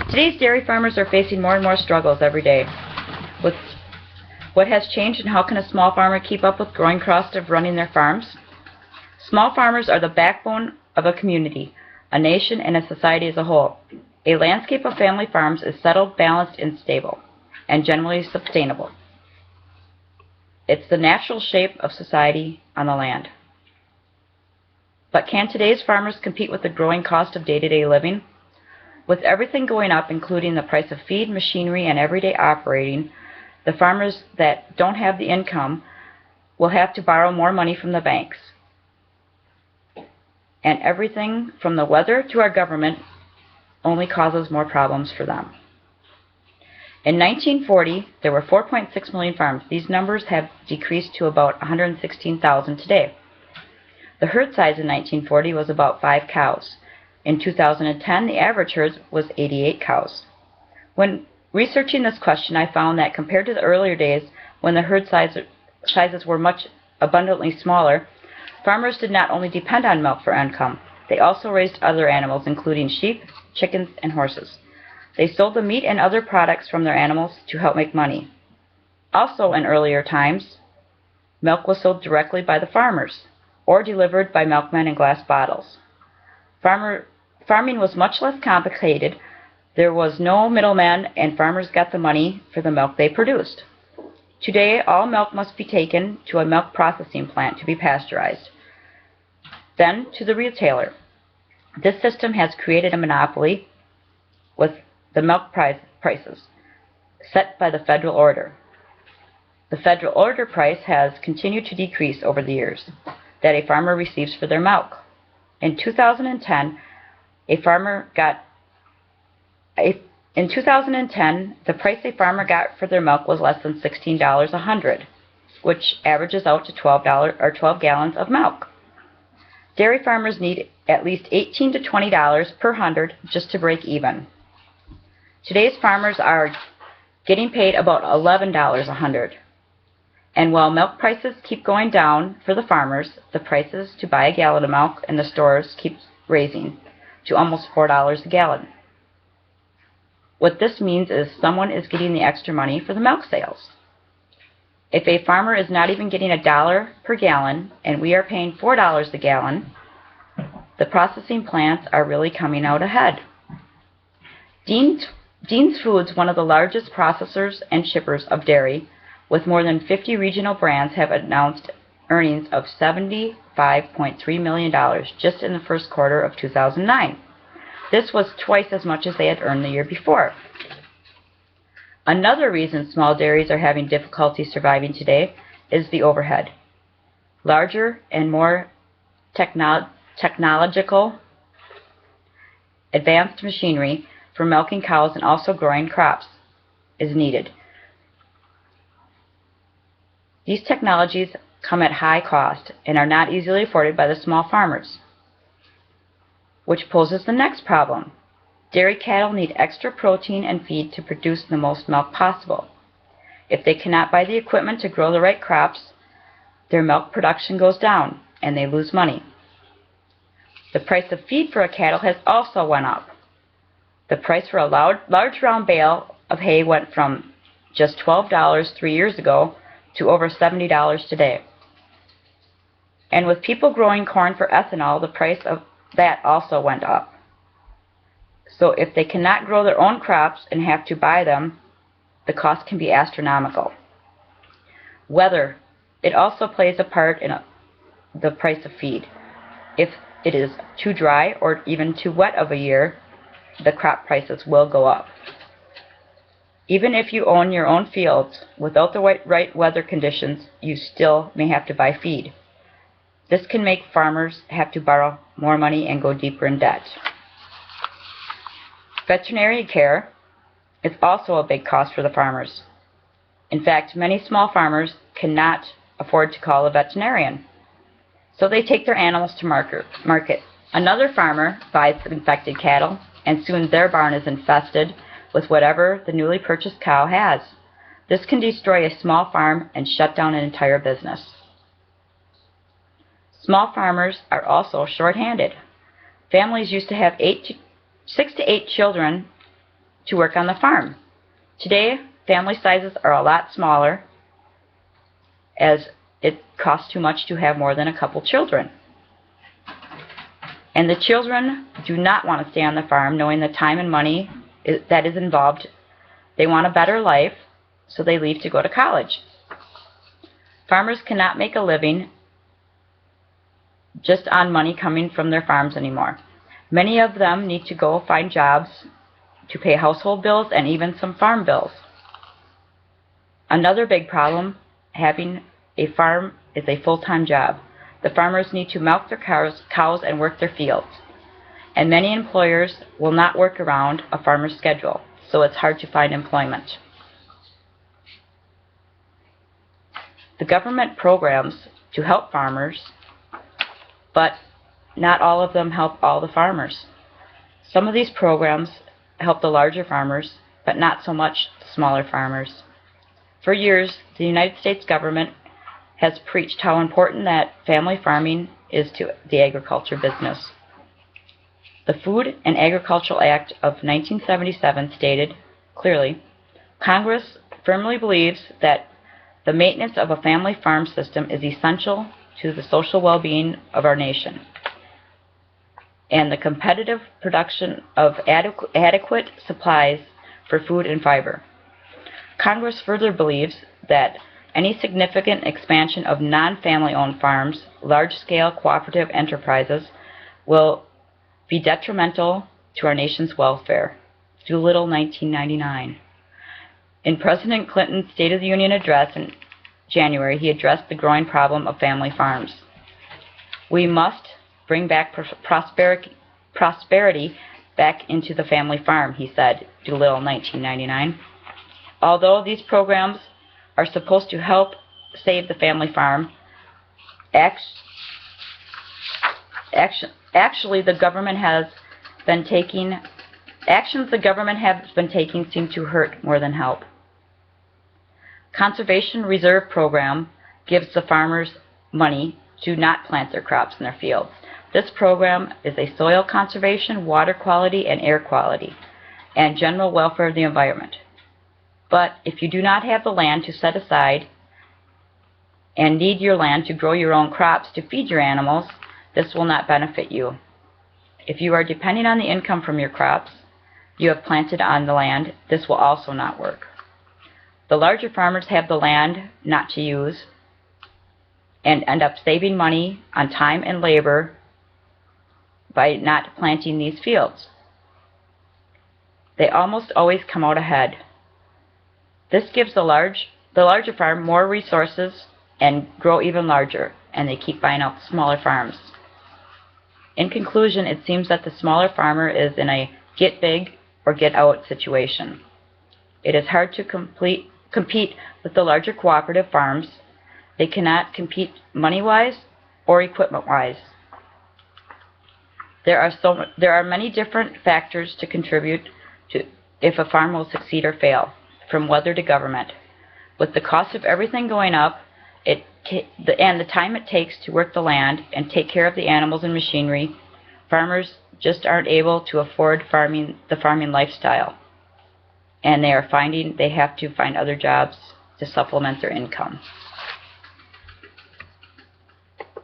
Today's dairy farmers are facing more and more struggles every day. With what has changed and how can a small farmer keep up with growing costs of running their farms? Small farmers are the backbone of a community, a nation, and a society as a whole. A landscape of family farms is settled, balanced, and stable, and generally sustainable. It's the natural shape of society on the land. But can today's farmers compete with the growing cost of day-to-day living? With everything going up, including the price of feed, machinery, and everyday operating, the farmers that don't have the income will have to borrow more money from the banks. And everything from the weather to our government only causes more problems for them. In 1940, there were 4.6 million farms. These numbers have decreased to about 116,000 today. The herd size in 1940 was about 5 cows. In 2010, the average herd was 88 cows. When researching this question, I found that compared to the earlier days when the herd sizes were much abundantly smaller, farmers did not only depend on milk for income, they also raised other animals, including sheep, chickens, and horses. They sold the meat and other products from their animals to help make money. Also, in earlier times, milk was sold directly by the farmers or delivered by milkmen in glass bottles. Farming was much less complicated. There was no middleman, and farmers got the money for the milk they produced. Today, all milk must be taken to a milk processing plant to be pasteurized, then to the retailer. This system has created a monopoly with the milk prices set by the federal order. The federal order price has continued to decrease over the years that a farmer receives for their milk. In 2010, the price a farmer got for their milk was less than $16 a hundred, which averages out to $12 or 12 gallons of milk. Dairy farmers need at least $18 to $20 per hundred just to break even. Today's farmers are getting paid about $11 a hundred. And while milk prices keep going down for the farmers, the prices to buy a gallon of milk in the stores keep raising to almost $4 a gallon. What this means is someone is getting the extra money for the milk sales. If a farmer is not even getting $1 per gallon and we are paying $4 a gallon, the processing plants are really coming out ahead. Dean's Foods, one of the largest processors and shippers of dairy, with more than 50 regional brands, have announced earnings of $75.3 million just in the first quarter of 2009. This was twice as much as they had earned the year before. Another reason small dairies are having difficulty surviving today is the overhead. Larger and more technological, advanced machinery for milking cows and also growing crops is needed. These technologies come at high cost and are not easily afforded by the small farmers, which poses the next problem. Dairy cattle need extra protein and feed to produce the most milk possible. If they cannot buy the equipment to grow the right crops, their milk production goes down and they lose money. The price of feed for a cattle has also went up. The price for a large round bale of hay went from just $12 3 years ago to over $70 today. And with people growing corn for ethanol, the price of that also went up. So if they cannot grow their own crops and have to buy them, the cost can be astronomical. Weather, it also plays a part in the price of feed. If it is too dry or even too wet of a year, the crop prices will go up. Even if you own your own fields, without the right weather conditions, you still may have to buy feed. This can make farmers have to borrow more money and go deeper in debt. Veterinary care is also a big cost for the farmers. In fact, many small farmers cannot afford to call a veterinarian, so they take their animals to market. Another farmer buys infected cattle, and soon their barn is infested with whatever the newly purchased cow has. This can destroy a small farm and shut down an entire business. Small farmers are also short-handed. Families used to have 6 to 8 children to work on the farm. Today, family sizes are a lot smaller as it costs too much to have more than a couple children. And the children do not want to stay on the farm knowing the time and money that is involved. They want a better life, so they leave to go to college. Farmers cannot make a living just on money coming from their farms anymore. Many of them need to go find jobs to pay household bills and even some farm bills. Another big problem having a farm is a full-time job. The farmers need to milk their cows and work their fields. And many employers will not work around a farmer's schedule, so it's hard to find employment. The government programs to help farmers, but not all of them help all the farmers. Some of these programs help the larger farmers, but not so much the smaller farmers. For years, the United States government has preached how important that family farming is to the agriculture business. The Food and Agricultural Act of 1977 stated clearly, Congress firmly believes that the maintenance of a family farm system is essential to the social well-being of our nation and the competitive production of adequate supplies for food and fiber. Congress further believes that any significant expansion of non-family-owned farms, large-scale cooperative enterprises, will be detrimental to our nation's welfare. Doolittle, 1999. In President Clinton's State of the Union address in January, he addressed the growing problem of family farms. We must bring back prosperity back into the family farm, he said, Doolittle, 1999. Although these programs are supposed to help save the family farm, actually the government has been taking actions the government has been taking seem to hurt more than help. Conservation Reserve Program gives the farmers money to not plant their crops in their fields. This program is a soil conservation, water quality, and air quality, and general welfare of the environment. But if you do not have the land to set aside and need your land to grow your own crops to feed your animals, this will not benefit you. If you are depending on the income from your crops you have planted on the land, this will also not work. The larger farmers have the land not to use and end up saving money on time and labor by not planting these fields. They almost always come out ahead. This gives the larger farm more resources and grow even larger, and they keep buying out the smaller farms. In conclusion, it seems that the smaller farmer is in a get big or get out situation. It is hard to compete with the larger cooperative farms. They cannot compete money-wise or equipment-wise. There are many different factors to contribute to if a farm will succeed or fail, from weather to government. With the cost of everything going up, and the time it takes to work the land and take care of the animals and machinery, farmers just aren't able to afford the farming lifestyle, and they are finding they have to find other jobs to supplement their income.